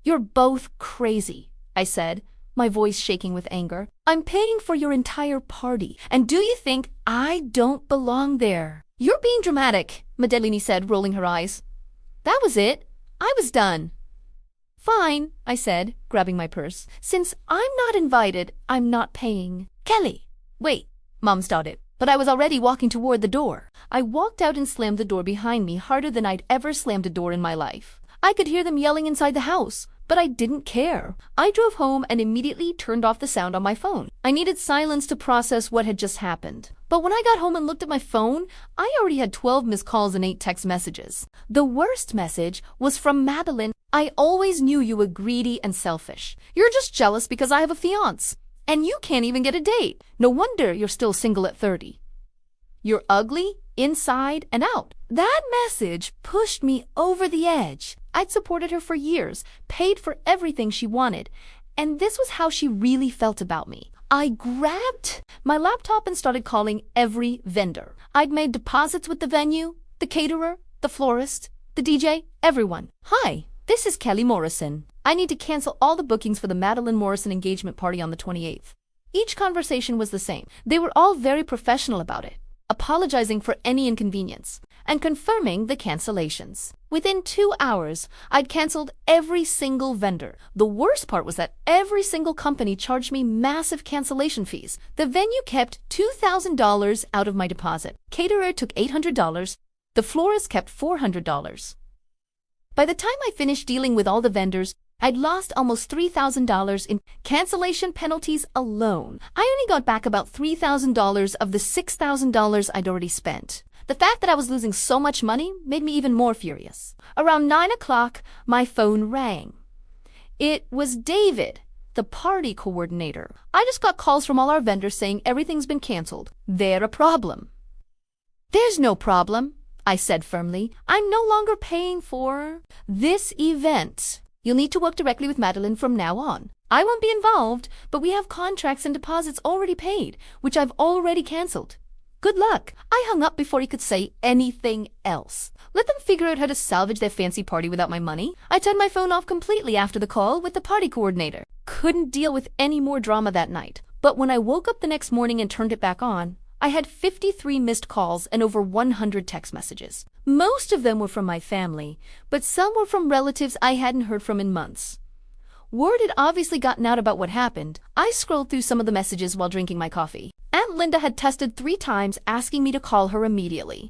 You're both crazy, I said, my voice shaking with anger. I'm paying for your entire party, and do you think I don't belong there? You're being dramatic, Madeline said, rolling her eyes. That was it. I was done. Fine, I said, grabbing my purse. Since I'm not invited, I'm not paying. Kelly! Wait, Mom started, but I was already walking toward the door. I walked out and slammed the door behind me harder than I'd ever slammed a door in my life. I could hear them yelling inside the house, but I didn't care. I drove home and immediately turned off the sound on my phone. I needed silence to process what had just happened. But when I got home and looked at my phone, I already had 12 missed calls and 8 text messages. The worst message was from Madeline. I always knew you were greedy and selfish. You're just jealous because I have a fiancé. And you can't even get a date. No wonder you're still single at 30. You're ugly, inside and out. That message pushed me over the edge. I'd supported her for years, paid for everything she wanted, and this was how she really felt about me. I grabbed my laptop and started calling every vendor. I'd made deposits with the venue, the caterer, the florist, the DJ, everyone. Hi, this is Kelly Morrison. I need to cancel all the bookings for the Madeline Morrison engagement party on the 28th. Each conversation was the same. They were all very professional about it, apologizing for any inconvenience, and confirming the cancellations. Within 2 hours, I'd canceled every single vendor. The worst part was that every single company charged me massive cancellation fees. The venue kept $2,000 out of my deposit. Caterer took $800. The florist kept $400. By the time I finished dealing with all the vendors, I'd lost almost $3,000 in cancellation penalties alone. I only got back about $3,000 of the $6,000 I'd already spent. The fact that I was losing so much money made me even more furious. Around 9 o'clock, my phone rang. It was David, the party coordinator. I just got calls from all our vendors saying everything's been canceled. They're a problem. There's no problem, I said firmly. I'm no longer paying for this event. You'll need to work directly with Madeline from now on. I won't be involved, but we have contracts and deposits already paid, which I've already canceled. Good luck. I hung up before he could say anything else. Let them figure out how to salvage their fancy party without my money. I turned my phone off completely after the call with the party coordinator. Couldn't deal with any more drama that night. But when I woke up the next morning and turned it back on, I had 53 missed calls and over 100 text messages. Most of them were from my family, but some were from relatives I hadn't heard from in months. Word had obviously gotten out about what happened. I scrolled through some of the messages while drinking my coffee. Aunt Linda had texted 3 times asking me to call her immediately.